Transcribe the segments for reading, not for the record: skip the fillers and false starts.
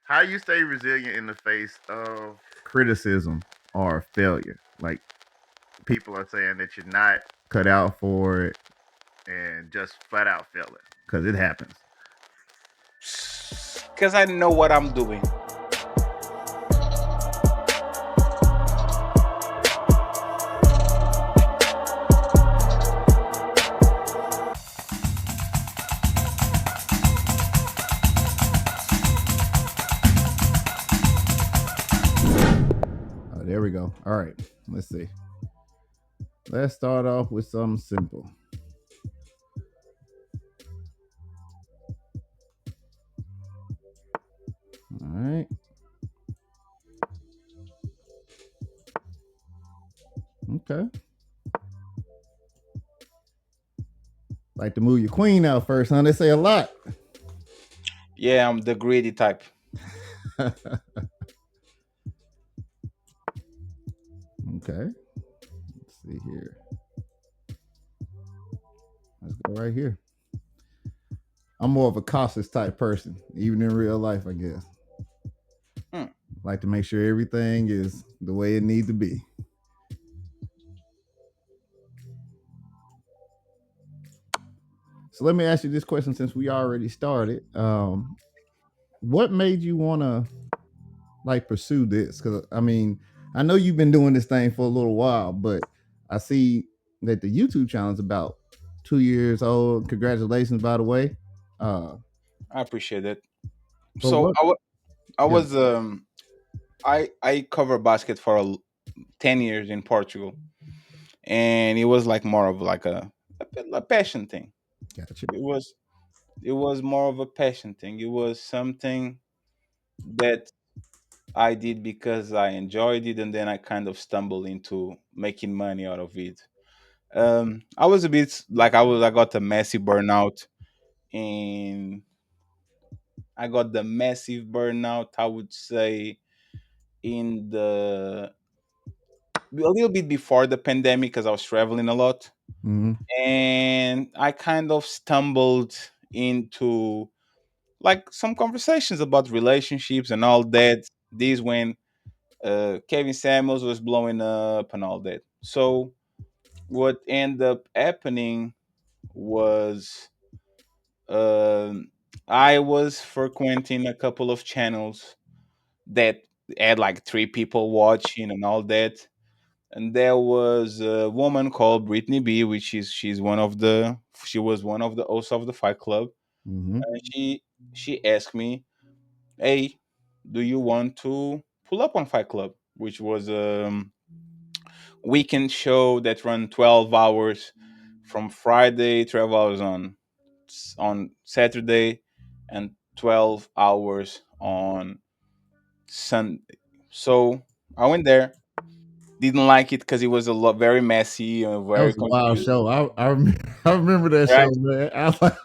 How you stay resilient in the face of criticism or failure? Like people are saying that you're not cut out for it and just flat out fail it because it happens. Because I know what I'm doing. Oh, there we go. All right, let's see. Let's start off with something simple. All right. Okay. Like to move your queen out first, huh? They say a lot. Yeah, I'm the greedy type. Okay. Let's see here. Let's go right here. I'm more of a cautious type person, even in real life, I guess. Hmm. Like to make sure everything is the way it needs to be. So let me ask you this question since we already started. What made you want to like pursue this? Because I mean, I know you've been doing this thing for a little while, but I see that the YouTube channel is about 2 years old. Congratulations, by the way. Uh, I appreciate it. but So what? I Yeah. was I cover basket for 10 years in Portugal, and it was like more of like a passion thing. Gotcha. It was it was more of a passion thing. It was something that I did because I enjoyed it, and then I kind of stumbled into making money out of it. I was a bit like I got a massive burnout, and I got the massive burnout. I would say in the a little bit before the pandemic because I was traveling a lot, Mm-hmm. and I kind of stumbled into like some conversations about relationships and all that. This when Kevin Samuels was blowing up and all that. So what ended up happening was um I was frequenting a couple of channels that had like three people watching and all that. And there was a woman called Brittany B, which is she was one of the hosts of the Fight Club, Mm-hmm. and she asked me, "Hey, do you want to pull up on Fight Club?" Which was weekend show that run 12 hours from Friday, 12 hours on Saturday, and 12 hours on Sunday. So I went there. Didn't like it because it was a lot very messy and That very was a wild confusing, show. I remember that show, right? man. I was like,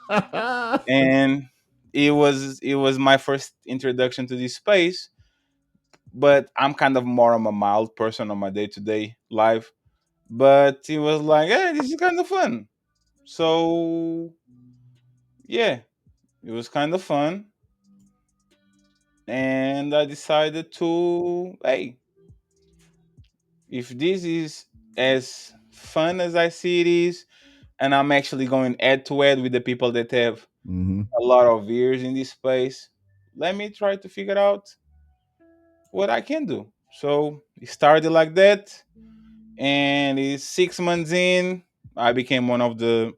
And it was my first introduction to this space. But I'm kind of more of a mild person on my day to day life. But it was like, hey, this is kind of fun. So yeah, it was kind of fun, and I decided to, hey, if this is as fun as I see it is, and I'm actually going head to head with the people that have mm-hmm. a lot of years in this space, let me try to figure out what I can do. So it started like that, and it's 6 months in, I became one of the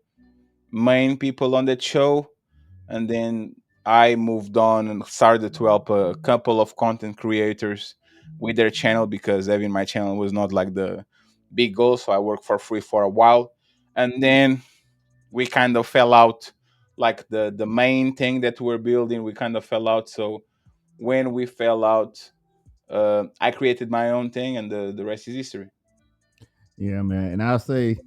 main people on that show, and then I moved on and started to help a couple of content creators with their channel because having my channel was not like the big goal. So I worked for free for a while, and then we kind of fell out. Like the main thing that we're building, we kind of fell out. So when we fell out, I created my own thing, and the rest is history. Yeah, man. And I'll say,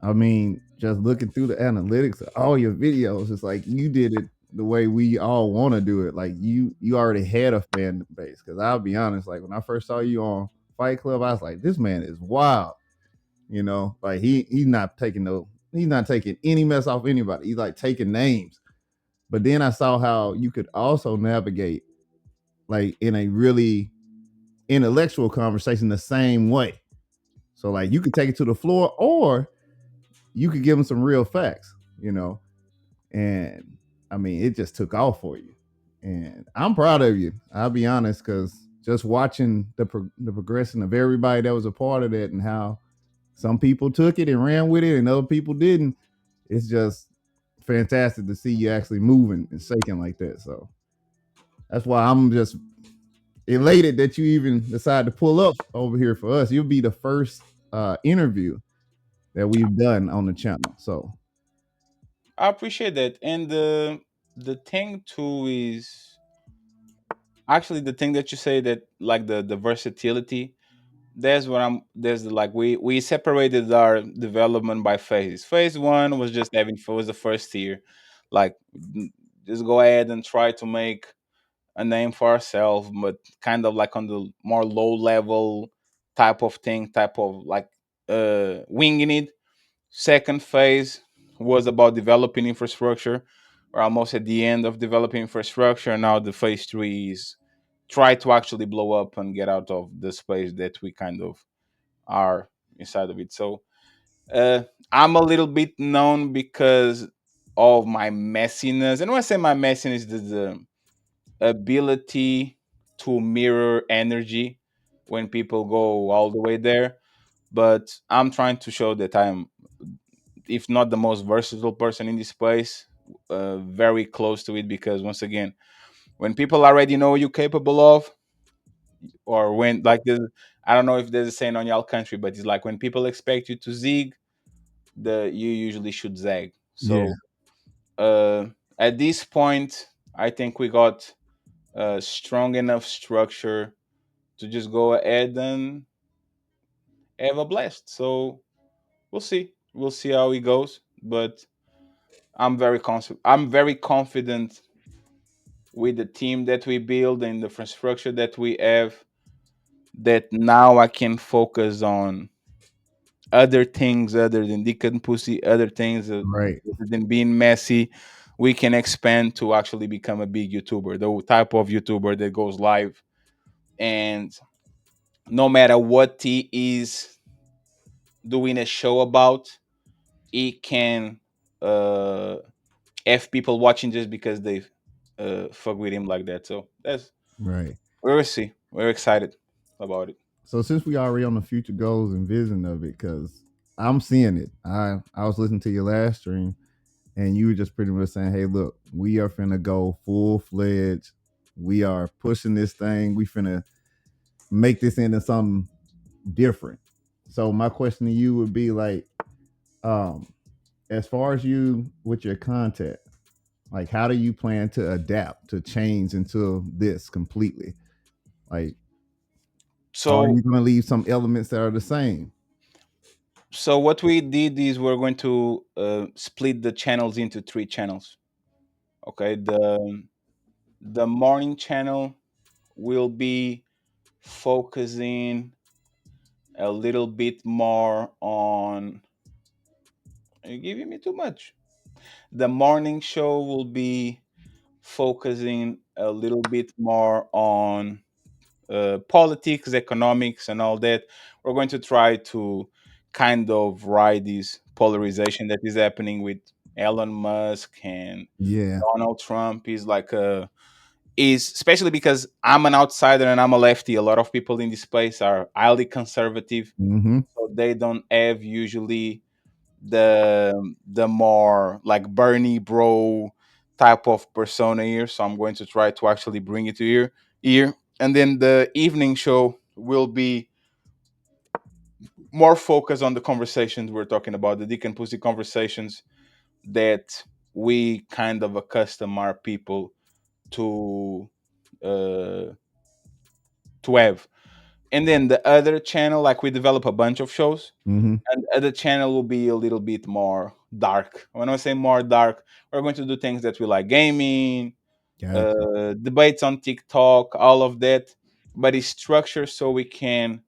I mean, just looking through the analytics of all your videos, it's like you did it the way we all want to do it. Like you already had a fan base. Because I'll be honest, like when I first saw you on Fight Club, I was like, this man is wild. You know, like he's not taking any mess off anybody. He's like taking names. But then I saw how you could also navigate like in a really intellectual conversation the same way. So like you could take it to the floor, or you could give them some real facts, you know. And I mean, it just took off for you, and I'm proud of you. I'll be honest, because just watching the progression of everybody that was a part of that, and how some people took it and ran with it, and other people didn't. It's just fantastic to see you actually moving and shaking like that. So that's why I'm just elated that you even decided to pull up over here for us. You'll be the first interview that we've done on the channel. So I appreciate that. And the thing too is actually the thing that you say, that like the versatility. There's what I'm there's like we separated our development by phases. Phase one was just having was the first year, like just go ahead and try to make a name for ourselves, but kind of like on the more low level type of thing, type of like winging it. Second phase was about developing infrastructure. We're almost at the end of developing infrastructure. Now the phase three is try to actually blow up and get out of the space that we kind of are inside of it. So uh, I'm a little bit known because of my messiness. And when I say my messiness, the ability to mirror energy when people go all the way there. But I'm trying to show that I'm, if not the most versatile person in this place, very close to it. Because once again, when people already know you're capable of, or when like this, I don't know if there's a saying on y'all country, but it's like when people expect you to zig, the you usually should zag. yeah, So uh, at this point, I think we got a strong enough structure to just go ahead and have a blast. So we'll see. We'll see how it goes. But I'm very confident with the team that we build and the infrastructure that we have. That now I can focus on other things other than dick and pussy, other things right, other than being messy. We can expand to actually become a big YouTuber, the type of YouTuber that goes live, and no matter what he is doing a show about, he can uh have people watching just because they fuck with him like that. So that's right. we'll see. We're excited about it. So since we already on the future goals and vision of it, because I'm seeing it. I was listening to your last stream, and you were just pretty much saying, "Hey, look, we are finna go full fledged. We are pushing this thing. We finna make this into something different." So my question to you would be like, um, as far as you with your content, like how do you plan to adapt to change into this completely? Like, or are So you gonna leave some elements that are the same? so what we did is we're going to split the channels into three channels. Okay, the morning channel will be focusing a little bit more on. You're giving me too much. The morning show will be focusing a little bit more on politics, economics, and all that. We're going to try to kind of ride this polarization that is happening with Elon Musk and Yeah. Donald Trump. Is like a is especially because I'm an outsider and I'm a lefty. A lot of people in this place are highly conservative, Mm-hmm. so they don't have usually the more like Bernie bro type of persona here. So I'm going to try to actually bring it to here. And then the evening show will be more focused on the conversations we're talking about, the dick and pussy conversations that we kind of accustom our people to uh to have. And then the other channel, like we develop a bunch of shows, Mm-hmm. and the other channel will be a little bit more dark. When I say more dark, we're going to do things that we like: gaming, Gotcha. debates on TikTok, all of that. But it's structured so we can,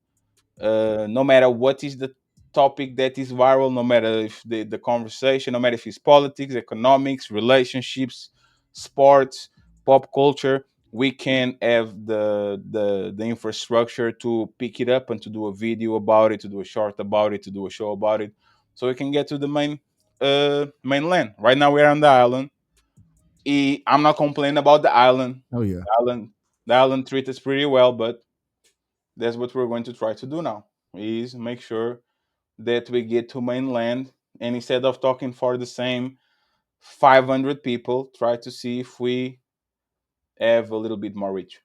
no matter what is the topic that is viral, no matter if the conversation, no matter if it's politics, economics, relationships, sports, pop culture, we can have the infrastructure to pick it up and to do a video about it, to do a short about it, to do a show about it, so we can get to the mainland. Right now we're on the island. I'm not complaining about the island. Oh yeah. The island, the island treats us pretty well, but that's what we're going to try to do now, is make sure that we get to mainland, and instead of talking for the same 500 people, try to see if we have a little bit more reach.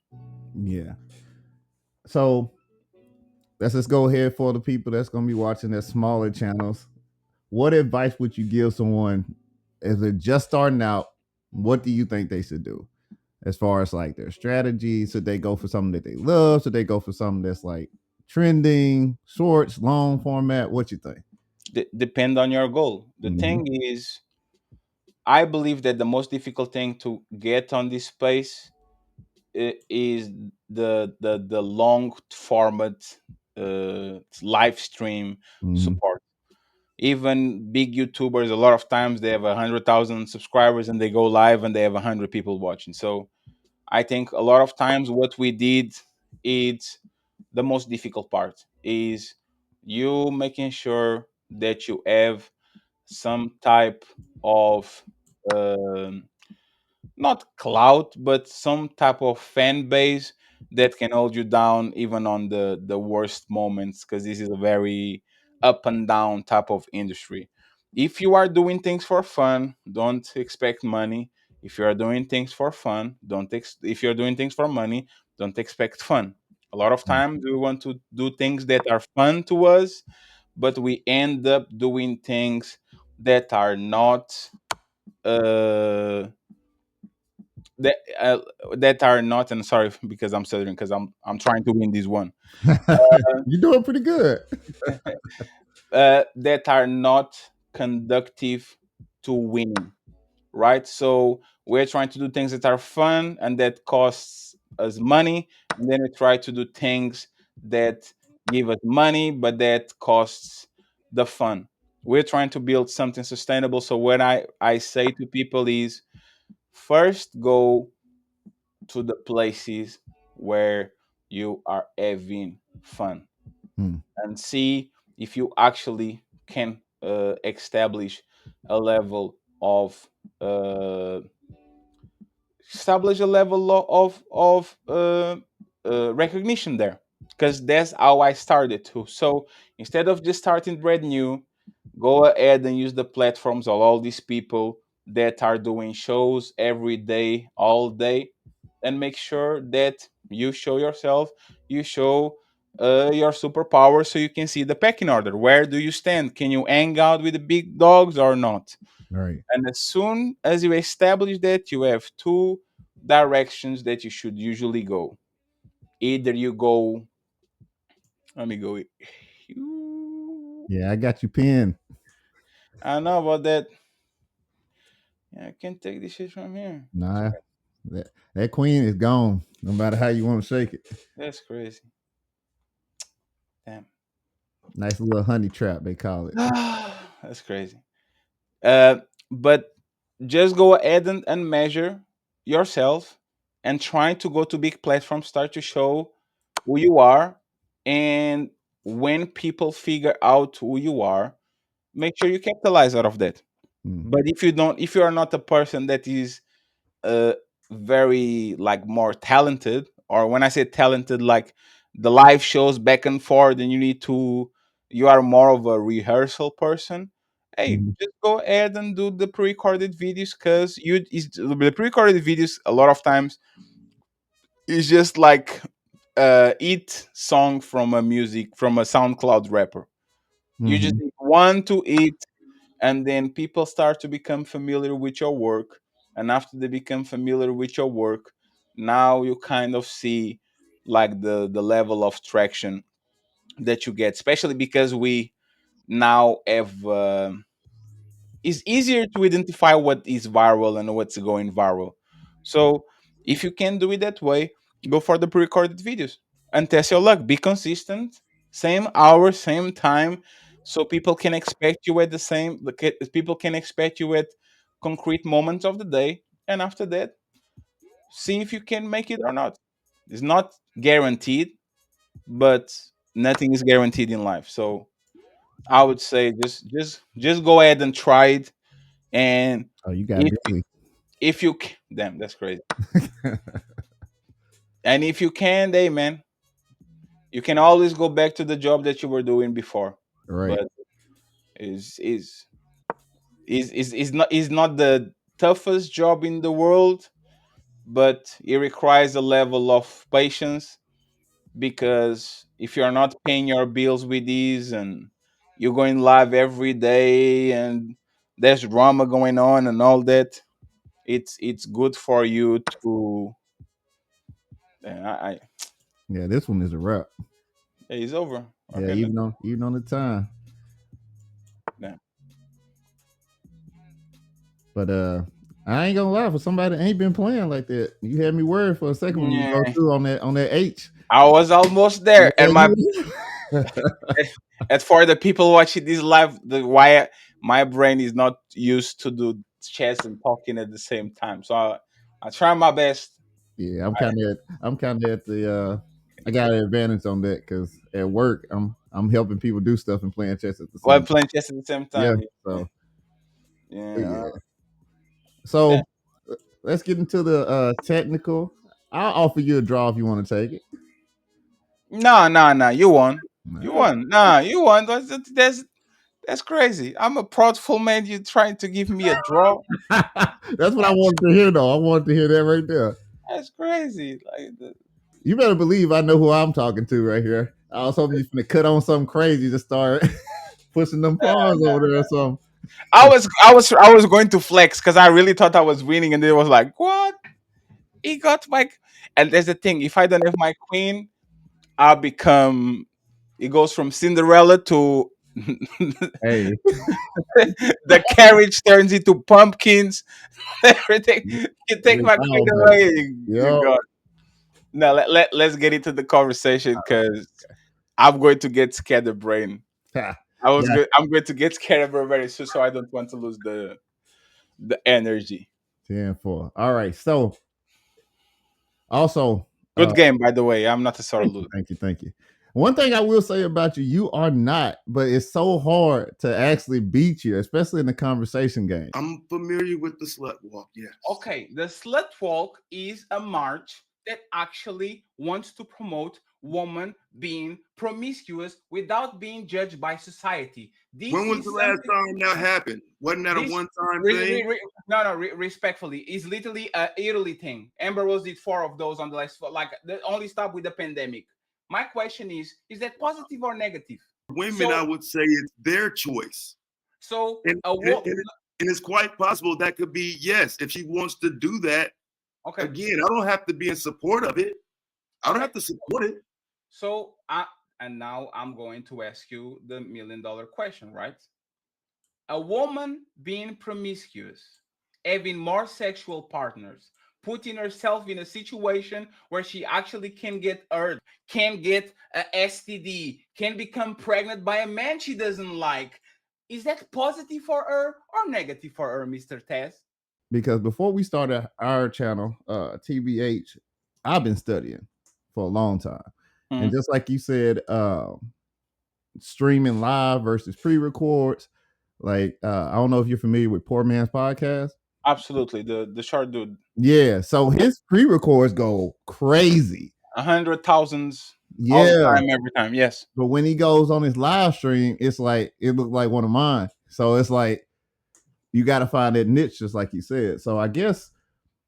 Yeah. So let's just go ahead for the people that's gonna be watching their smaller channels. What advice would you give someone as they're just starting out? What do you think they should do? As far as like their strategy, should they go for something that they love? Should they go for something that's like trending, shorts, long format? What you think? Depend on your goal. The Mm-hmm. thing is, I believe that the most difficult thing to get on this space is the long format live stream Mm-hmm. support. Even big YouTubers, a lot of times they have 100,000 subscribers and they go live and they have 100 people watching. So I think a lot of times what we did is the most difficult part, is you making sure that you have some type of um, not clout, but some type of fan base that can hold you down even on the worst moments, because this is a very up and down type of industry. If you are doing things for fun, don't expect money. If you are doing things for fun, don't if you're doing things for money, don't expect fun. A lot of times we want to do things that are fun to us, but we end up doing things that are not uh that that are not, and sorry because I'm stuttering, because I'm trying to win this one. You're doing pretty good. That are not conductive to winning, right? So we're trying to do things that are fun and that costs us money, and then we try to do things that give us money but that costs the fun. We're trying to build something sustainable. So what I say to people is, first go to the places where you are having fun, Hmm. and see if you actually can establish a level of uh, establish a level of recognition there, because that's how I started too. So instead of just starting brand new, go ahead and use the platforms of all these people that are doing shows every day, all day, and make sure that you show yourself, you show your superpower, so you can see the pecking order. Where do you stand? Can you hang out with the big dogs or not? Right. And as soon as you establish that, you have two directions that you should usually go. Either you go, let me go. Yeah, I got you pinned. I don't know about that. Yeah, I can't take this shit from here. Nah, that queen is gone. No matter how you want to shake it. That's crazy. Damn. Nice little honey trap, they call it. That's crazy. Uh, but just go ahead and measure yourself, and try to go to big platforms, start to show who you are. And when people figure out who you are, make sure you capitalize out of that. Hmm. But if you don't, if you are not a person that is uh very like more talented, or when I say talented, like the live shows back and forth and you need to, you are more of a rehearsal person, hey, Mhm. just go ahead and do the pre-recorded videos, because the pre-recorded videos a lot of times is just like eat song from a music from a SoundCloud rapper. You just Mhm. need one to eat, and then people start to become familiar with your work. And after they become familiar with your work, now you kind of see like the level of traction that you get, especially because we now have it's easier to identify what is viral and what's going viral. So if you can do it that way, go for the pre-recorded videos and test your luck. Be consistent, same hour, same time, so people can expect you at the same. People can expect you at concrete moments of the day, and after that, see if you can make it or not. It's not guaranteed, but nothing is guaranteed in life. So I would say just go ahead and try it. And Oh, you got if busy. damn, that's crazy. And if you can, hey man, you can always go back to the job that you were doing before. Right. But is is not the toughest job in the world, but it requires a level of patience, because if you're not paying your bills with these and you're going live every day and there's drama going on and all that, it's good for you to I Yeah, this one is a wrap. it's over. Yeah, Okay, even on the time. yeah. But I ain't gonna lie, for somebody that ain't been playing like that, you had me worried for a second when you go Yeah, through on that H. I was almost Yeah, there, and my you as for the people watching this live, the why my brain is not used to do chess and talking at the same time. So I try my best. Yeah, I'm kinda at the I got an advantage on that because at work I'm helping people do stuff and playing chess at the While same time. playing chess at the same Yeah. time. Yeah, So yeah. yeah. Yeah. So let's get into the technical. I'll offer you a draw if you want to take it. No, no, no. You won. You Nah. won. Nah, you won. That's crazy. I'm a proudful man. You trying to give me a draw? That's what I wanted to hear though. I wanted to hear that right there. That's crazy. Like You better believe I know who I'm talking to right here. I was hoping you finna cut on something crazy to start pushing them pawns nah, over there or nah. something. I was going to flex because I really thought I was winning, and it was like, what? He got my. And there's the thing: if I don't have my queen, I'll become. It goes from Cinderella to Hey, the carriage turns into pumpkins. Everything. You take it's my queen all better. away, you Yo. got. Now let's get into the conversation because I'm going to get scatterbrained. Ha. Yeah, I'm going to get scatterbrained very soon, so I don't want to lose the energy. 10-4. All right. So also, Good game, by the way. I'm not a sore thank you, loser. thank you, thank you. One thing I will say about you, you are not, but it's so hard to actually beat you, especially in the conversation game. I'm familiar with the slut walk, yes. Okay, the slut walk is a march that actually wants to promote women being promiscuous without being judged by society. When This was the is last something. time that happened? Wasn't that a This one time thing? no, no, respectfully, is literally a Italy thing. Amber Rose did four of those on the last, like the only stop with the pandemic. My question is that positive or negative? Women, I So, would say it's their choice. so And, a and, wo- and, and it's quite possible that could be yes. If she wants to do that, okay, again, I don't have to be in support of it. I don't okay. have to support it. So, and now I'm going to ask you the $1 million question, right? A woman being promiscuous, having more sexual partners, putting herself in a situation where she actually can get hurt, can get a STD, can become pregnant by a man she doesn't like. Is that positive for her or negative for her, Mr. Tess? Because before we started our channel, TBH, I've been studying for a long time. And Mhm. just like you said, streaming live versus pre-records. Like I don't know if you're familiar with Poor Man's Podcast. Absolutely. The short dude. Yeah, so his pre-records go crazy. 100,000s all the Yeah, time, every time. Yes. but when he goes on his live stream, it's like it looked like one of mine. So it's like you got to find that niche, just like you said. So I guess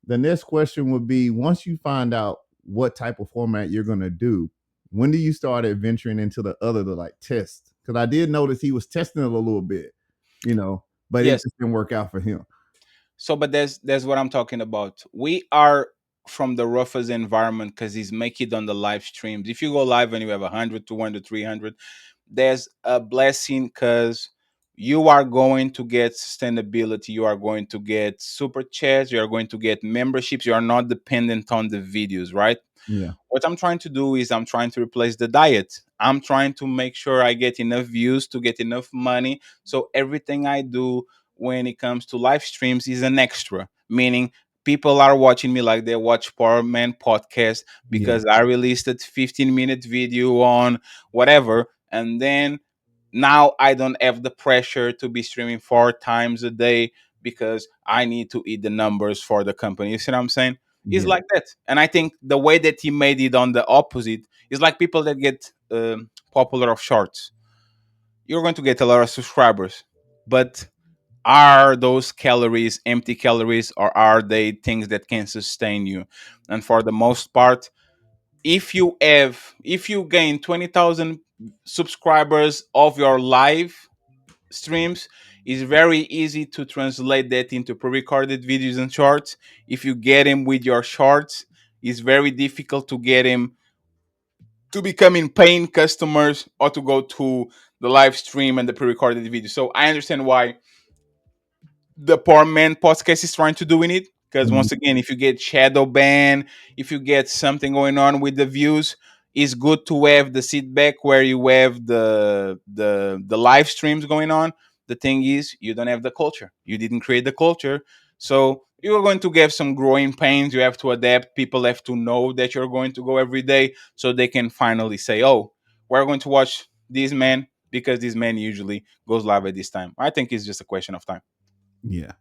the next question would be: once you find out what type of format you're gonna do, when do you start adventuring into the other to like test? Because I did notice he was testing it a little bit, you know, but it Yes. just didn't work out for him. So, but there's what I'm talking about. We are from the roughest environment because he's make it on the live streams. If you go live and you have 100, 200, 300, there's a blessing because you are going to get sustainability. You are going to get super chats. You are going to get memberships. You are not dependent on the videos, right? Yeah, What I'm trying to do is I'm trying to replace the diet. I'm trying to make sure I get enough views to get enough money. So everything I do when it comes to live streams is an extra, meaning people are watching me like they watch Power Man podcast Yeah. because I released a 15-minute video on whatever, and then now I don't have the pressure to be streaming 4 times a day because I need to eat the numbers for the company. You see what I'm saying? It's Yeah. like that. And I think the way that he made it on the opposite is like people that get popular of shorts. You're going to get a lot of subscribers, but are those calories empty calories, or are they things that can sustain you? And for the most part, if you gain 20,000 subscribers of your live streams, it's very easy to translate that into pre-recorded videos and shorts. If you get him with your shorts, it's very difficult to get him to becoming paying customers or to go to the live stream and the pre-recorded video. So I understand why the poor man podcast is trying to doing it, because Mhm. once again, if you get shadow ban, if you get something going on with the views, it's good to have the feedback where you have the live streams going on. The thing is, you don't have the culture, you didn't create the culture, so you're going to get some growing pains. You have to adapt. People have to know that you're going to go every day so they can finally say, oh, we're going to watch this man because this man usually goes live at this time. I think it's just a question of time. Yeah.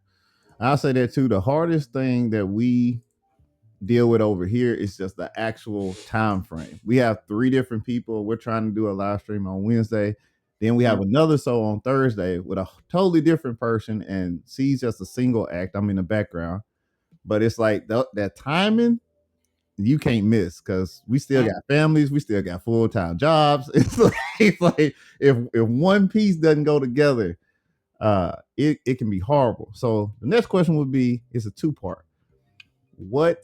I'll say that too. The hardest thing that we deal with over here is just the actual time frame. We have three different people. We're trying to do a live stream on Wednesday. Then we have another show on Thursday with a totally different person, and she's just a single act. I'm in the background, but it's like that timing you can't miss because we still Mm. got families, we still got full time jobs. It's like if one piece doesn't go together, it can be horrible. So the next question would be: it's a two part. What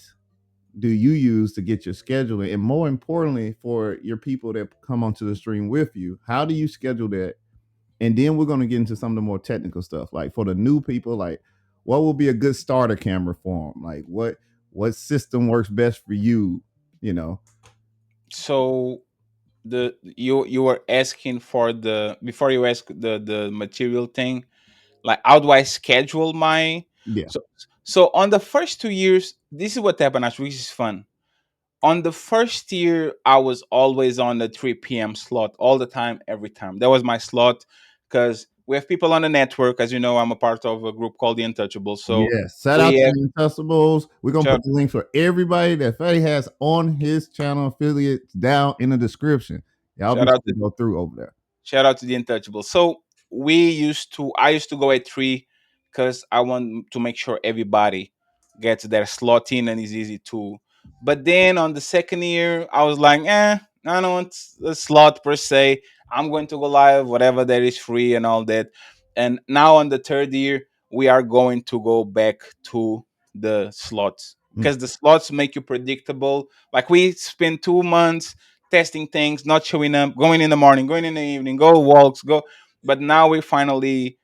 do you use to get your scheduling, and more importantly, for your people that come onto the stream with you, how do you schedule that? And then we're going to get into some of the more technical stuff, like for the new people, like what will be a good starter camera for them, like what system works best for you, you know. So the you were asking for the, before you ask the material thing, like how do I schedule my, Yeah. so so on the first 2 years, this is what happened actually, which is fun. On the first year, I was always on the 3 p.m. slot all the time, every time. That was my slot because we have people on the network. As you know, I'm a part of a group called the Untouchables. So Yes, shout out we to have, the Untouchables. We're gonna shout, put the links for everybody that Fatty has on his channel affiliates down in the description. Y'all be shout out sure to go through over there. Shout out to the Untouchable. So I used to go at 3 because I want to make sure everybody gets their slot in and is easy to. But then on the second year, I was like, I don't want a slot per se. I'm going to go live, whatever that is free and all that. And now on the third year, we are going to go back to the slots Mm. because the slots make you predictable. Like we spent 2 months testing things, not showing up, going in the morning, going in the evening, go walks, go. But now we finally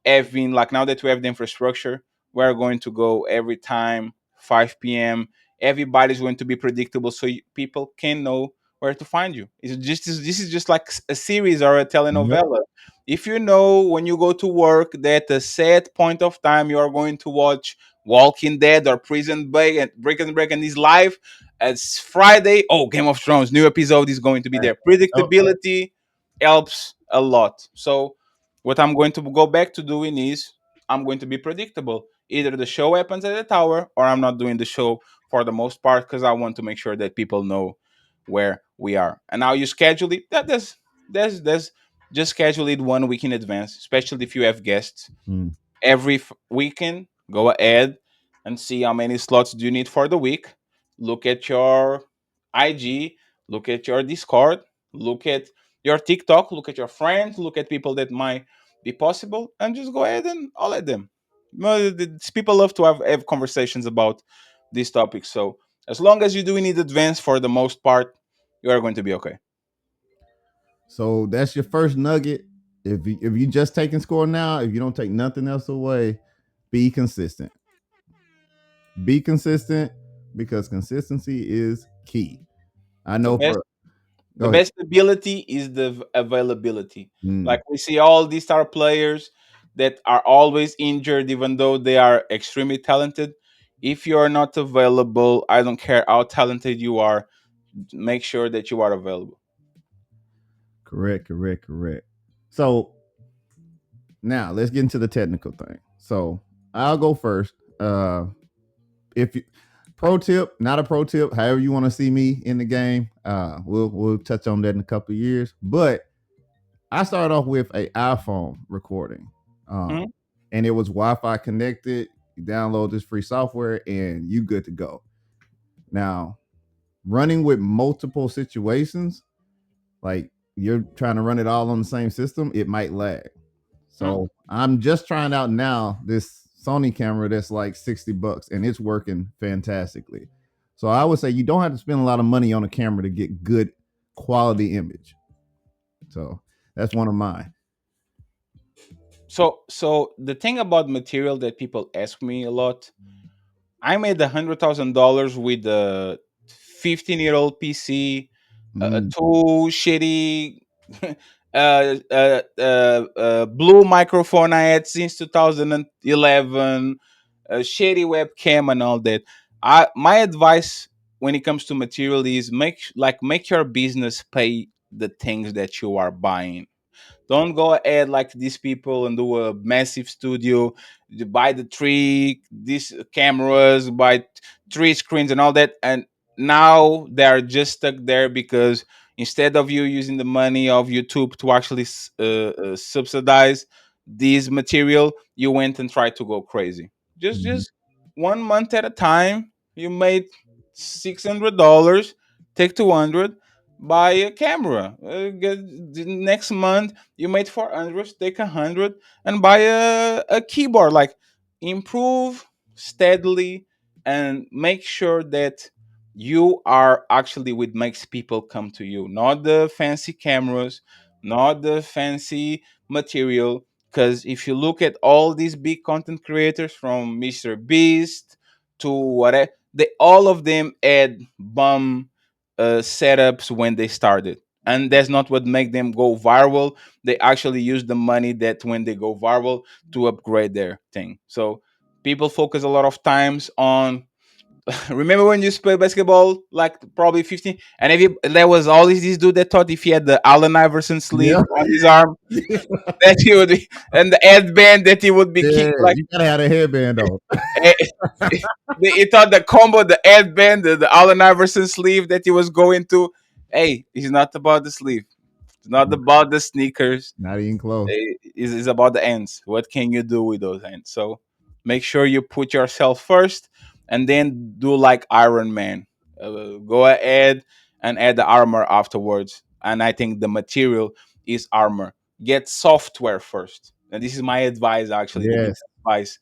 having, like, now that we have the infrastructure, we're going to go every time 5 p.m. Everybody's going to be predictable, so people can know where to find you. It's just this is just like a series or a Yep. telenovela. If you know when you go to work that a set point of time you are going to watch Walking Dead or Prison Break and Break and is live, it's Friday. Oh, Game of Thrones new episode is going to be there. Oh, Predictability helps a lot. So what I'm going to go back to doing is I'm going to be predictable. Either the show happens at the tower or I'm not doing the show for the most part because I want to make sure that people know where we are. And now you schedule it. There's just schedule it 1 week in advance, especially if you have guests mm. every weekend. Go ahead and see how many slots do you need for the week. Look at your IG, look at your Discord, look at your TikTok, look at your friends, look at people that might be possible, and just go ahead and all at them. People love to have conversations about these topics. So as long as you do it in advance, for the most part, you are going to be okay. So that's your first nugget. If you just taking score now, if you don't take nothing else away, be consistent. Be consistent because consistency is key. I The know best for the go ahead. best ability is the availability. Mm. Like we see all these star players that are always injured, even though they are extremely talented. If you are not available, I don't care how talented you are, make sure that you are available. Correct, correct, correct. So now let's get into the technical thing. So I'll go first. If you pro tip, not a pro tip, however you want to see me in the game, we'll touch on that in a couple of years. But I started off with a iPhone recording, Mhm. and it was Wi-Fi connected. You download this free software, and you good to go. Now, running with multiple situations, like you're trying to run it all on the same system, it might lag. Mhm. So I'm just trying out now this Sony camera that's like $60 and it's working fantastically. So I would say you don't have to spend a lot of money on a camera to get good quality image. So that's one of mine. So the thing about material that people ask me a lot, I made $100,000 with a 15-year-old PC, a Mm, two shitty blue microphone I had since 2011, a shitty webcam and all that. My advice when it comes to material is make your business pay the things that you are buying. Don't go ahead like these people and do a massive studio. You buy the three these cameras, buy three screens and all that, and now they are just stuck there because instead of you using the money of YouTube to actually subsidize this material, you went and tried to go crazy. Just mhm. just 1 month at a time. You made $600. Take 200. Buy a camera. The next month you made 400, take 100 and buy a keyboard. Like, improve steadily and make sure that you are actually what makes people come to you, not the fancy cameras, not the fancy material. Because if you look at all these big content creators from Mr. Beast to whatever, they all of them had bum setups when they started, and that's not what make them go viral. They actually use the money that when they go viral to upgrade their thing. So people focus a lot of times on remember when you used to play basketball like probably 15, and if there was always this dude that thought if he had the Allen Iverson sleeve Yeah. on his arm that he would be, and the headband that he would be Yeah. kicked like You gotta have a headband on. eh, he thought the combo, the headband, the Allen Iverson sleeve that he was going to. Hey, it's not about the sleeve. It's not about the sneakers. Not even close. It's about the ends. What can you do with those ends? So make sure you put yourself first, and then do like Iron Man. Go ahead and add the armor afterwards. And I think the material is armor. Get software first. And this is my advice, actually, the big Yes. advice.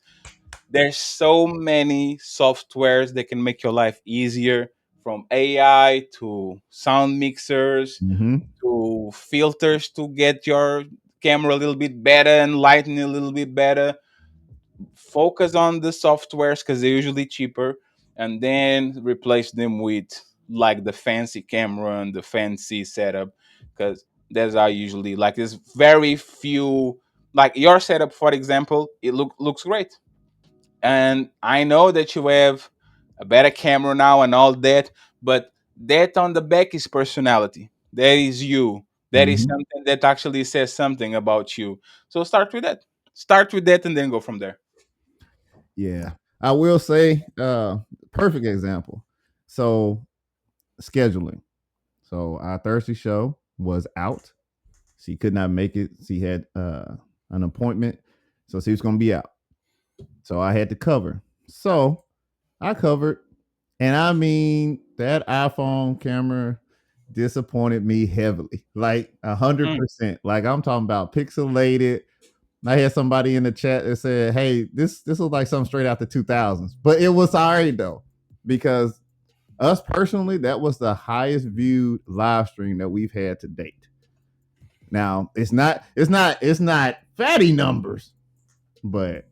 There's so many softwares that can make your life easier, from AI to sound mixers Hmm. to filters to get your camera a little bit better and lighting a little bit better. Focus on the softwares because they're usually cheaper, and then replace them with like the fancy camera and the fancy setup, because that's how usually, like, there's very few, like your setup for example, it looks great, and I know that you have a better camera now and all that, but that on the back is personality. That is you. That is Hmm. something that actually says something about you. So start with that. Start with that and then go from there. Yeah. I will say, perfect example. So scheduling. So our Thursday show was out. She could not make it. She had an appointment, so she was going to be out. So I had to cover. So I covered, and I mean that iPhone camera disappointed me heavily, like a hundred Mm. percent. Like I'm talking about pixelated. I had somebody in the chat that said, "Hey, this looks like something straight out the 2000s," but it was alright though, because us personally, that was the highest viewed live stream that we've had to date. Now it's not fatty numbers, but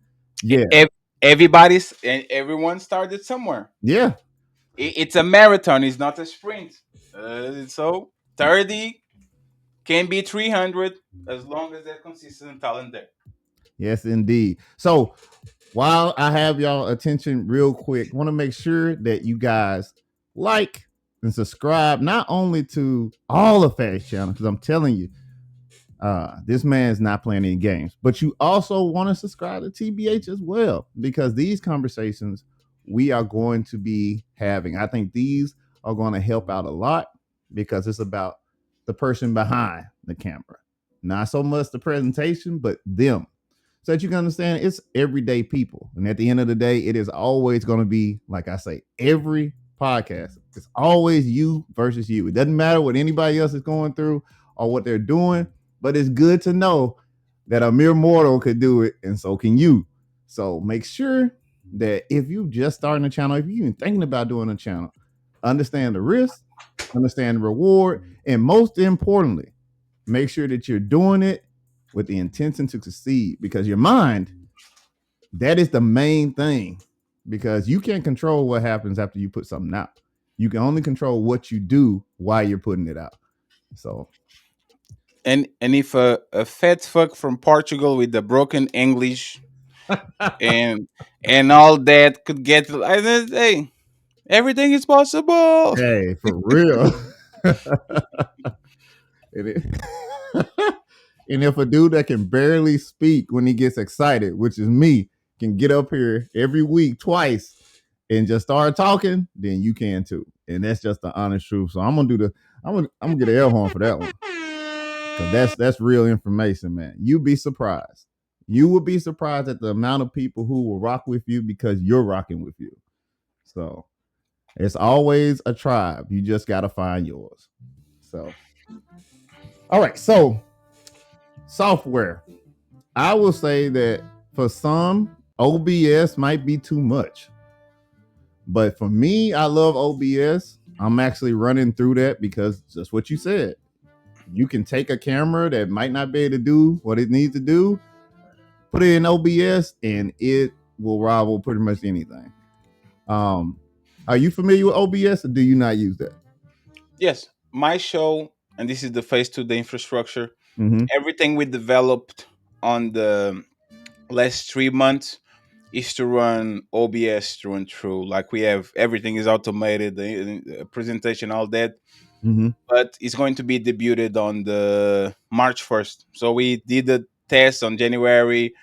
E- yeah, ev- Everybody's and everyone started somewhere. yeah, It's a marathon. It's not a sprint. So 30 can be 300 as long as they're consistent talent there. yes, indeed. So while I have y'all attention real quick, want to make sure that you guys like and subscribe not only to all of Fast channel, because I'm telling you, this man's not playing any games, but you also want to subscribe to TBH as well, because these conversations we are going to be having, I think these are going to help out a lot, because it's about the person behind the camera, not so much the presentation, but them, so that you can understand it's everyday people. And at the end of the day, it is always going to be, like I say, every podcast, it's always you versus you. It doesn't matter what anybody else is going through or what they're doing, but it's good to know that a mere mortal could do it, and so can you. So make sure that if you just starting a channel, if you're even thinking about doing a channel, understand the risk, understand the reward, and most importantly, make sure that you're doing it with the intention to succeed, because your mind, that is the main thing, because you can't control what happens after you put something out. You can only control what you do while you're putting it out. So And if a fat fuck from Portugal with the broken English and all that could get, I said, hey, everything is possible. hey, for real. And, it, and if a dude that can barely speak when he gets excited, which is me, can get up here every week twice and just start talking, then you can too. And that's just the honest truth. So I'm gonna get an air horn for that one, because that's real information, man. You'd be surprised. You would be surprised at the amount of people who will rock with you because you're rocking with you. So it's always a tribe. You just gotta find yours. So all right, so software. I will say that for some, OBS might be too much. But for me, I love OBS. I'm actually running through that because just what you said. You can take a camera that might not be able to do what it needs to do, put it in OBS, and it will rival pretty much anything. Um, are you familiar with OBS, or do you not use that? Yes, my show, and this is the phase to the infrastructure. Mm-hmm. Everything we developed on the last 3 months is to run OBS through and through. Like we have everything is automated, the presentation, all that. Mm-hmm. But it's going to be debuted on the March 1st. So we did the test on January.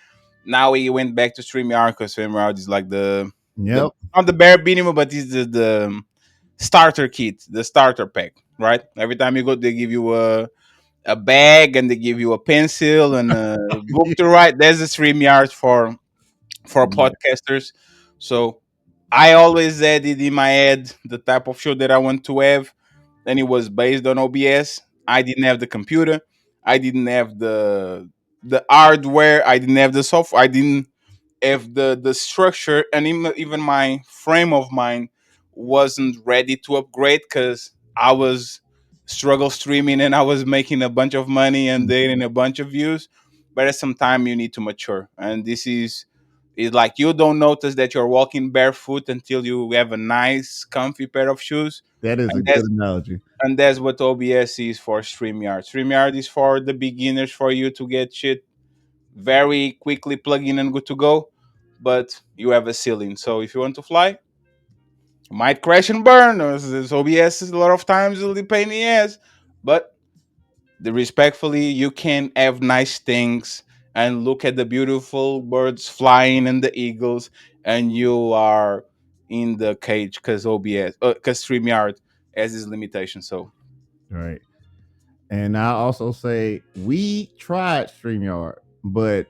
Now we went back to StreamYard because StreamYard is like the Yep. not the bare minimum, but it's the starter kit, the starter pack, right? Every time you go, they give you a bag and they give you a pencil and a book to write. There's a StreamYard for Yeah. podcasters. So I always had it in my head the type of show that I want to have, and it was based on OBS. I didn't have the computer, I didn't have the hardware, I didn't have the software, I didn't have the structure, and even my frame of mind wasn't ready to upgrade because I was struggle streaming and I was making a bunch of money and getting a bunch of views. But at some time you need to mature, and this is like you don't notice that you're walking barefoot until you have a nice comfy pair of shoes. That is a and good that's analogy. and that's what OBS is for StreamYard. StreamYard is for the beginners, for you to get shit very quickly plug in and good to go. But you have a ceiling. So if you want to fly, you might crash and burn. This OBS is a lot of times a little pain in the ass. But respectfully, you can have nice things and look at the beautiful birds flying and the eagles, and you are in the cage because OBS, because StreamYard has this limitation. So Right. And I also say we tried StreamYard, but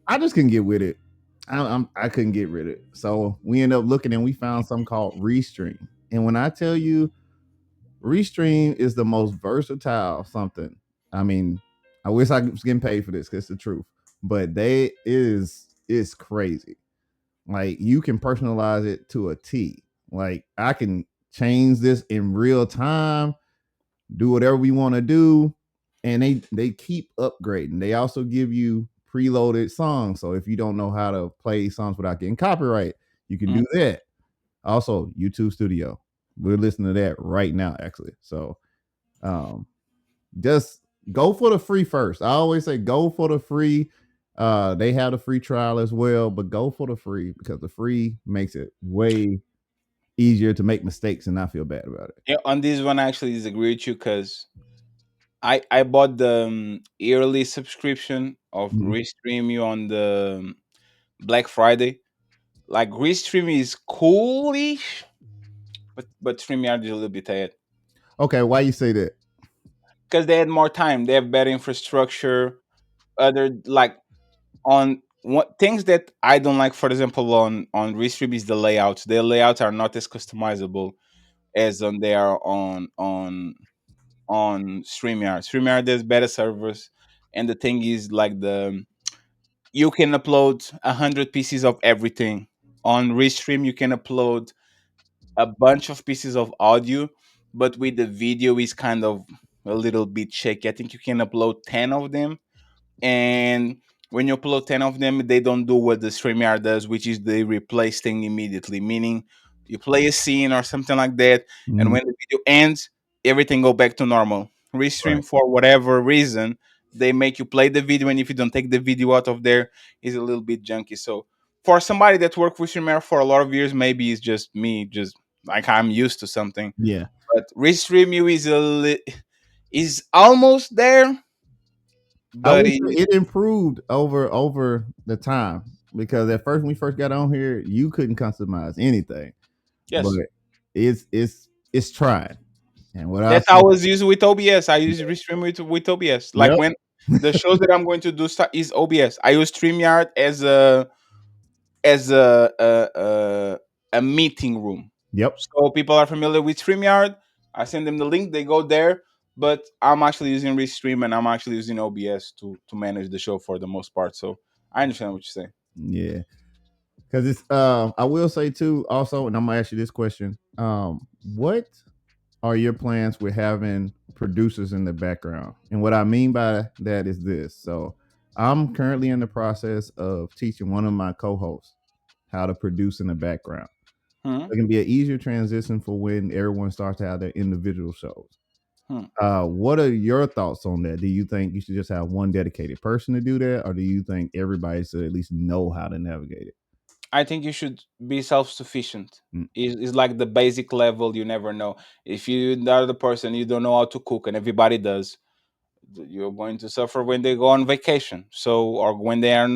I just couldn't get with it. I couldn't get rid of it. So we ended up looking and we found something called Restream. And when I tell you, Restream is the most versatile something. I mean, I wish I was getting paid for this because it's the truth. But they is it's crazy. Like you can personalize it to a T. Like I can change this in real time, do whatever we want to do, and they keep upgrading. They also give you preloaded songs, so if you don't know how to play songs without getting copyright, you can mm, do that. Also YouTube Studio, we're listening to that right now actually. So um just go for the free first. I always say go for the free, They have the free trial as well, but go for the free because the free makes it way easier to make mistakes and not feel bad about it. Yeah, on this one, I actually disagree with you because I bought the yearly subscription of Mhm. Restream You on the Black Friday. Like Restream is coolish, but StreamYard is a little bit ahead Okay, why you say that? because they had more time. They have better infrastructure. Other like on what things that I don't like, for example, on Restream is the layouts. Their layouts are not as customizable as on they are on StreamYard. StreamYard has better servers, and the thing is like the you can upload 100 pieces of everything. On Restream, you can upload a bunch of pieces of audio, but with the video is kind of a little bit shaky. I think you can upload 10 of them, and when you upload 10 of them, they don't do what the StreamYard does, which is they replace thing immediately, meaning you play a scene or something like that, and Mhm. when the video ends, everything go back to normal. Right. Restream, for whatever reason, they make you play the video, and if you don't take the video out of there, it's a little bit junky. So for somebody that worked with StreamYard for a lot of years, maybe it's just me, just like I'm used to something. Yeah. But Restream you is almost there, I but would say it improved over the time because at first when we first got on here, you couldn't customize anything, but yes. it's trying. And what I That's how say, I was using with OBS. I use Restream with OBS. Like yep, when the shows that I'm going to do is OBS. I use StreamYard as a meeting room. yep, So people are familiar with StreamYard. I send them the link, they go there. But I'm actually using Restream and I'm actually using OBS to manage the show for the most part. So I understand what you're saying. yeah. Because it's I will say too also, and I'm gonna ask you this question: what are your plans with having producers in the background? And what I mean by that is this: so I'm currently in the process of teaching one of my co-hosts how to produce in the background. Hmm? It can be an easier transition for when everyone starts to have their individual shows. Hmm. What are your thoughts on that? Do you think you should just have one dedicated person to do that, or do you think everybody should at least know how to navigate it? I think you should be self sufficient. Mm, Is like the basic level. You never know if you are the person you don't know how to cook, and everybody does. You're going to suffer when they go on vacation, so or when they are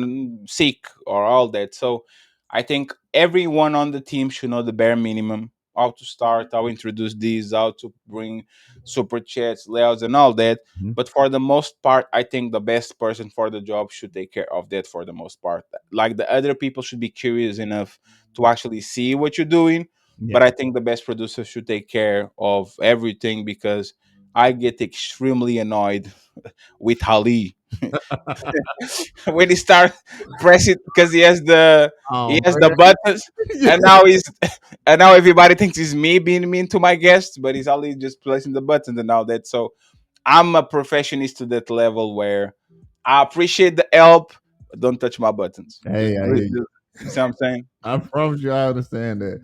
sick or all that. So I think everyone on the team should know the bare minimum: how to start, how to introduce these, how to bring super chats, layouts, and all that. mhm. But for the most part, I think the best person for the job should take care of that for the most part. Like the other people should be curious enough to actually see what you're doing, but Yeah. I think the best producer should take care of everything because I get extremely annoyed with Ali when he start pressing because he Oh has the man. buttons, and now he's and now everybody thinks it's me being mean to my guests, but he's only just pressing the buttons and all that. So I'm a professionist to that level where I appreciate the help, but don't touch my buttons. Hey, I hear you. You see what I'm saying? I promise you, I understand that.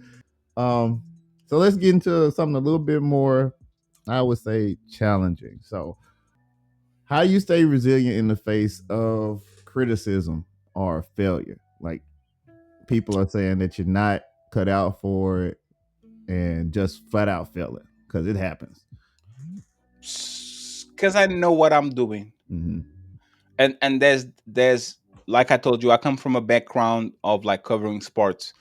Um, so let's get into something a little bit more, I would say, challenging. So, how you stay resilient in the face of criticism or failure? Like people are saying that you're not cut out for it, and just flat out failing because it happens. Because I know what I'm doing. Hmm. And there's like I told you, I come from a background of like covering sports.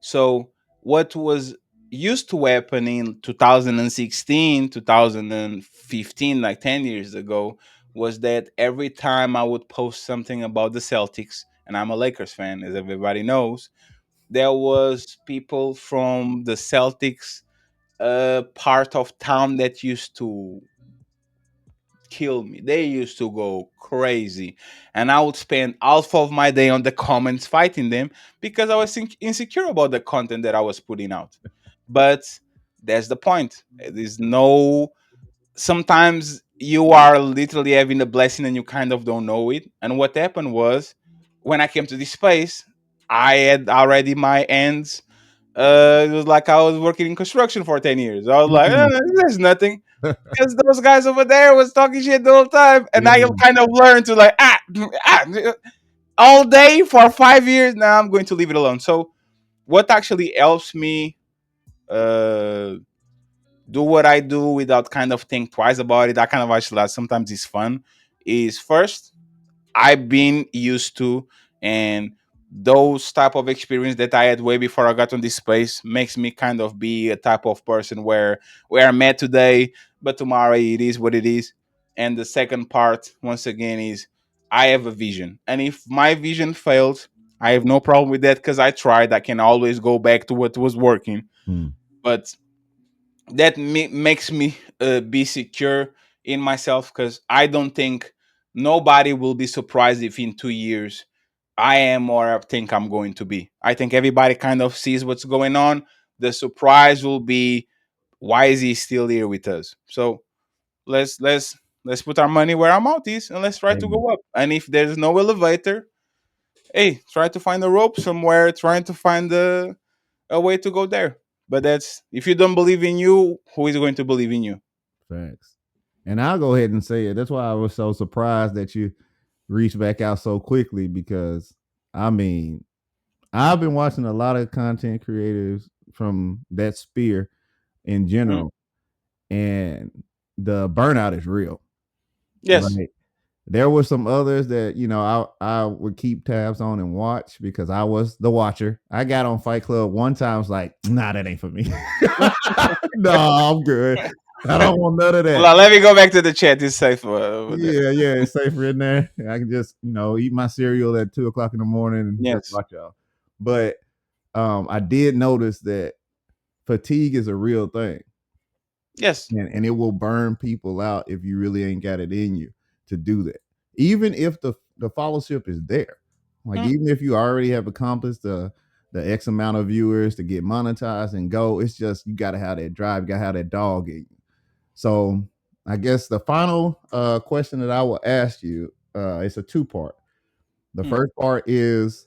So what was used to happen in 2016 2015, like 10 years ago, was that every time I would post something about the Celtics, and I'm a Lakers fan as everybody knows, there was people from the Celtics part of town that used to kill me. They used to go crazy. And I would spend half of my day on the comments fighting them because I was insecure about the content that I was putting out. But that's the point. There's no, sometimes you are literally having a blessing and you kind of don't know it. And what happened was when I came to this space, I had already my ends. It was like I was working in construction for 10 years. I was like, there's nothing because those guys over there was talking shit the whole time, and I Yeah. kind of learned to like all day for 5 years. Now I'm going to leave it alone. So what actually helps me uh do what I do without kind of think twice about it, that kind of actually that sometimes is fun, is first I've been used to, and those type of experience that I had way before I got on this space makes me kind of be a type of person where I'm at today, but tomorrow it is what it is. And the second part, once again, is I have a vision, and if my vision failed, I have no problem with that because I tried. I can always go back to what was working, Mm, but that makes me be secure in myself because I don't think nobody will be surprised if in 2 years I am or I think I'm going to be. I think everybody kind of sees what's going on. The surprise will be why is he still here with us? So let's put our money where our mouth is and let's try to amen. go up. And if there's no elevator, hey, try to find a rope somewhere, trying to find a way to go there. But that's if you don't believe in you, who is going to believe in you? Facts. And I'll go ahead and say it. That's why I was so surprised that you reached back out so quickly because I mean, I've been watching a lot of content creators from that sphere in Mm. general, and the burnout is real. Yes. Like there were some others that I would keep tabs on and watch because I was the watcher. I got on Fight Club one time. I was like, nah, that ain't for me. No, I'm good. I don't want none of that. Well, let me go back to the chat. It's safe over there. Yeah, yeah, it's safer in there. I can just, eat my cereal at 2 o'clock in the morning and just Yes. watch y'all. But I did notice that fatigue is a real thing. Yes. And it will burn people out if you really ain't got it in you to do that. Even if the followership is there. Like Mm. even if you already have accomplished the X amount of viewers to get monetized and go, it's just you gotta have that drive, you gotta have that dog in you. So I guess the final question that I will ask you, it's a two-part. The Mm. first part is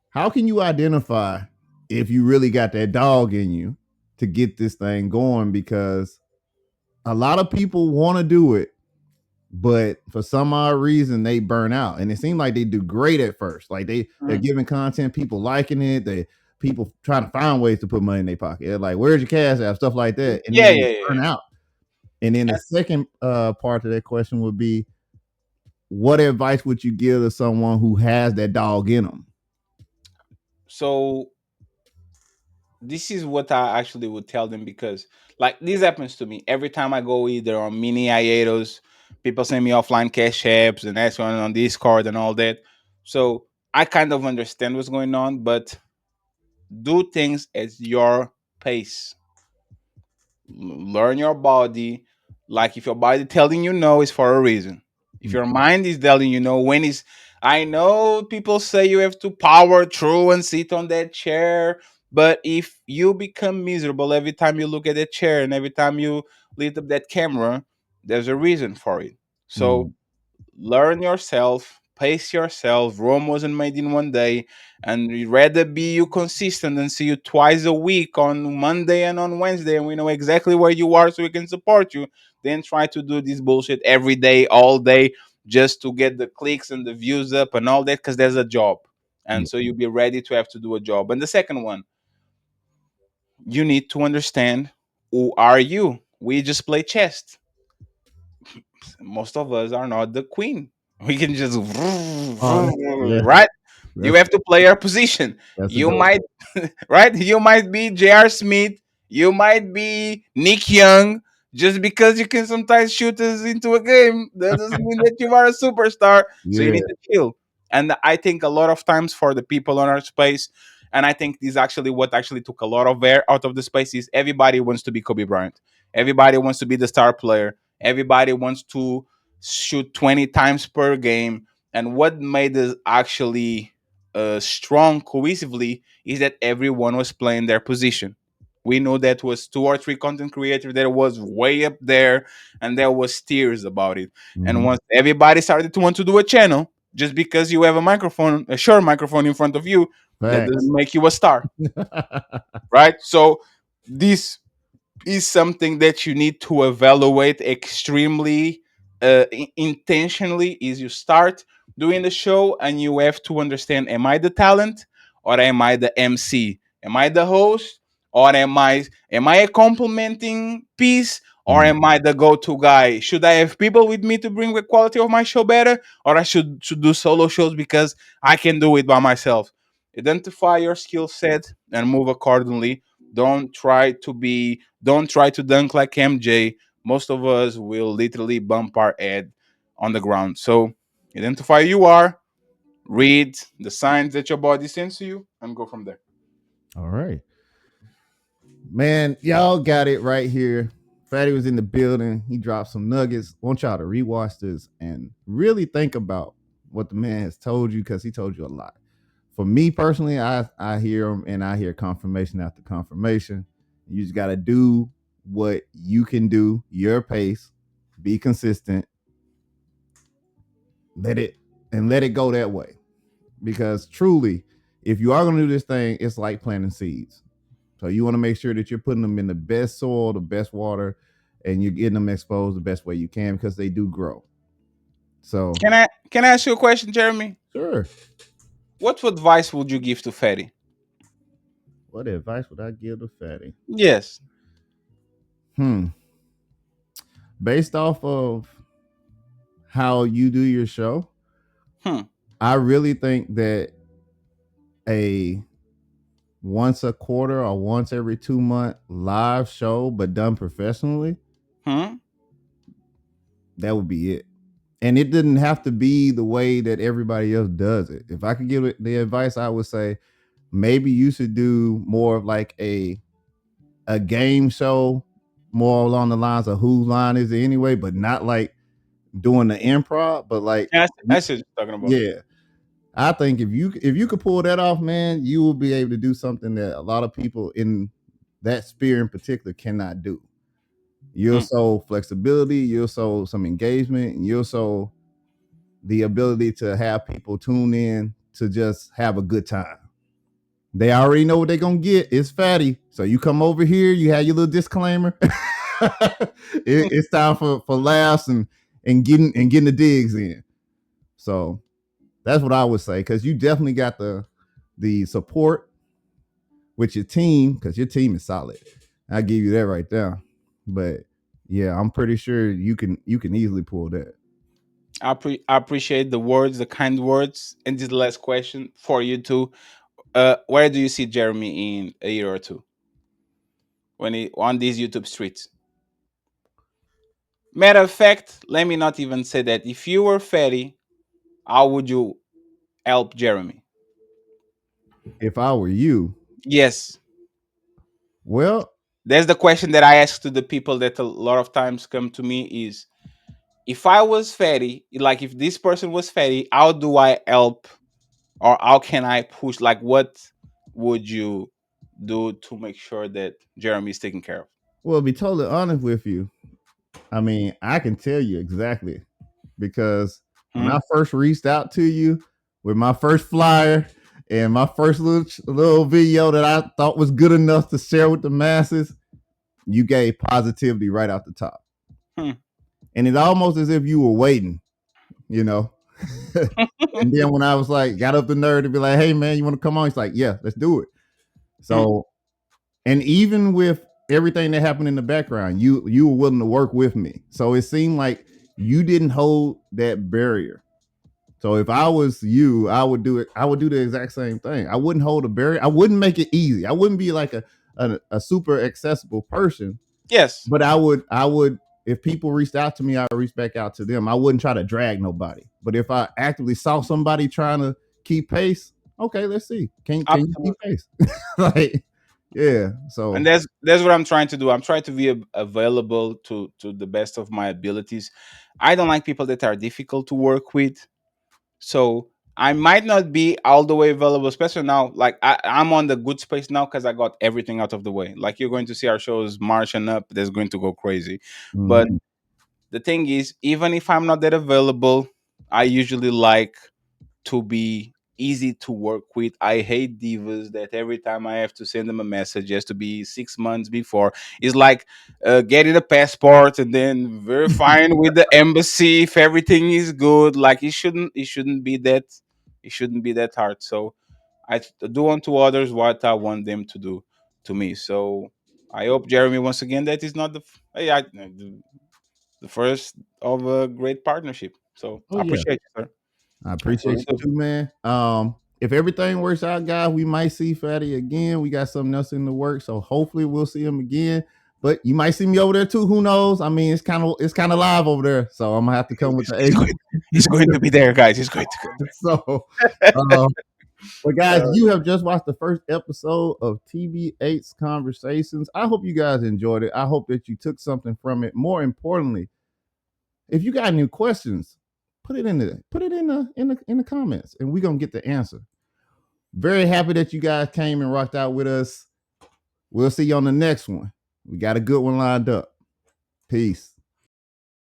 how can you identify if you really got that dog in you to get this thing going? Because a lot of people want to do it, but for some odd reason they burn out. And it seems like they do great at first. Like they're Mm. giving content, people liking it, they people trying to find ways to put money in their pocket. They're like, where's your cash app? Stuff like that. And Yeah, then they yeah, yeah, burn yeah. out. And then the second part of that question would be, what advice would you give to someone who has that dog in them? So this is what I actually would tell them because like this happens to me every time I go either on mini hiatus, people send me offline cash apps and that's on Discord and all that. So I kind of understand what's going on, but do things at your pace. Learn your body. Like if your body telling you no, it's for a reason. If Mm, your mind is telling you no, when is I know people say you have to power through and sit on that chair, but if you become miserable every time you look at that chair and every time you lit up that camera, there's a reason for it. So mm, learn yourself, pace yourself. Rome wasn't made in one day, and we'd rather be you consistent and see you twice a week on Monday and on Wednesday, and we know exactly where you are so we can support you. Then try to do this bullshit every day, all day, just to get the clicks and the views up and all that, because there's a job. yeah. And so you'll be ready to have to do a job. And the second one, you need to understand who are you. We just play chess. Most of us are not the queen. We can just Oh, yeah. right. You That's have to play your position. that's a You good one. might right. You might be J.R. Smith. You might be Nick Young. Just because you can sometimes shoot us into a game, that doesn't mean that you are a superstar. So you Yeah. need to chill. And I think a lot of times for the people on our space, and I think this actually what actually took a lot of air out of the space is everybody wants to be Kobe Bryant. Everybody wants to be the star player. Everybody wants to shoot 20 times per game. And what made us actually strong cohesively is that everyone was playing their position. We know that was two or three content creators that was way up there, and there was tears about it. And Mhm. once everybody started to want to do a channel, just because you have a microphone, a short microphone in front of you, that Facts. doesn't make you a star, right? So this is something that you need to evaluate extremely intentionally is you start doing the show, and you have to understand: am I the talent or am I the MC? Am I the host or am I a complimenting piece or Mm. am I the go-to guy? Should I have people with me to bring the quality of my show better, or I should do solo shows because I can do it by myself? Identify your skill set and move accordingly. Don't try to dunk like MJ. Most of us will literally bump our head on the ground. So identify who you are, read the signs that your body sends to you, and go from there. All right. Man, y'all got it right here. Fatty was in the building. He dropped some nuggets. Want y'all to rewatch this and really think about what the man has told you, because he told you a lot. For me personally, I hear him and I hear confirmation after confirmation. You just got to do what you can do, your pace, be consistent, let it let it go that way. Because truly, if you are going to do this thing, it's like planting seeds. So you want to make sure that you're putting them in the best soil, the best water, and you're getting them exposed the best way you can, because they do grow. So Can I ask you a question, Jeremy? sure. What advice would you give to Fatty? What advice would I give to Fatty? Yes. Hmm. Based off of how you do your show, Hmm. I really think that a once a quarter or once every 2 month live show, but done professionally, Hmm. that would be it. And it didn't have to be the way that everybody else does it. If I could give it the advice, I would say maybe you should do more of like a game show, more along the lines of whose line is it anyway, but not like doing the improv, but like That's what you're talking about. yeah. I think if you could pull that off, man, you will be able to do something that a lot of people in that sphere in particular cannot do. You'll Hmm. show flexibility, you'll show some engagement, and you'll show the ability to have people tune in to just have a good time. They already know what they're gonna get. It's Fatty. So you come over here, you have your little disclaimer. It's time for laughs and getting the digs in. So that's what I would say, because you definitely got the support with your team, because your team is solid. I give you that right there. But yeah, I'm pretty sure you can easily pull that. I appreciate the words, the kind words. And this last question for you too. Where do you see Jeremy in a year or two when he on these YouTube streets? Matter of fact, let me not even say that. If you were Fatty, how would you help Jeremy? If I were you, Yes, well, that's the question that I ask to the people that a lot of times come to me is, if I was Fatty, like if this person was Fatty, how do I help, or how can I push? Like, what would you do to make sure that Jeremy is taken care of? well, to be totally honest with you, I mean, I can tell you exactly, because when Hmm? I first reached out to you with my first flyer and my first little video that I thought was good enough to share with the masses, you gave positivity right out the top. Hmm. And it's almost as if you were waiting, you know. And then when I was like, got up the nerve to be like, hey man, you want to come on? He's like, yeah, let's do it. Hmm. So, and even with everything that happened in the background, you were willing to work with me. So it seemed like you didn't hold that barrier. So if I was you, I would do it. I would do the exact same thing. I wouldn't hold a barrier. I wouldn't make it easy. I wouldn't be like a super accessible person, Yes. but I would if people reached out to me, I would reach back out to them. I wouldn't try to drag nobody. But if I actively saw somebody trying to keep pace, okay, let's see. Can you keep Absolutely. pace? Like, yeah. And So that's what I'm trying to do. I'm trying to be available to the best of my abilities. I don't like people that are difficult to work with. So I might not be all the way available, especially now. Like I'm on the good space now because I got everything out of the way. Like you're going to see our shows marching up. That's going to go crazy. But mhm. the thing is, even if I'm not that available, I usually like to be easy to work with. I hate divas that every time I have to send them a message has to be 6 months before. It's like getting a passport and then verifying with the embassy if everything is good. Like it shouldn't be that hard. So do unto others what I want them to do to me. So I hope, Jeremy, once again, that is not the first of a great partnership. So Oh I yeah. appreciate you, sir. I I appreciate really you do. too, man. If everything works out, guys, we might see Fatty again. We got something else in the works, so hopefully we'll see him again. But you might see me over there too. Who knows? I mean, it's kind of live over there, so I'm gonna have to come with He's, the he's going. He's going to be there, guys. He's going to go A. So, uh, but guys, there. you have just watched the first episode of TBH Conversations. I hope you guys enjoyed it. I hope that you took something from it. More importantly, if you got any questions, put it in the comments, and we're gonna get the answer. Very happy that you guys came and rocked out with us. We'll see you on the next one. We got a good one lined up. Peace.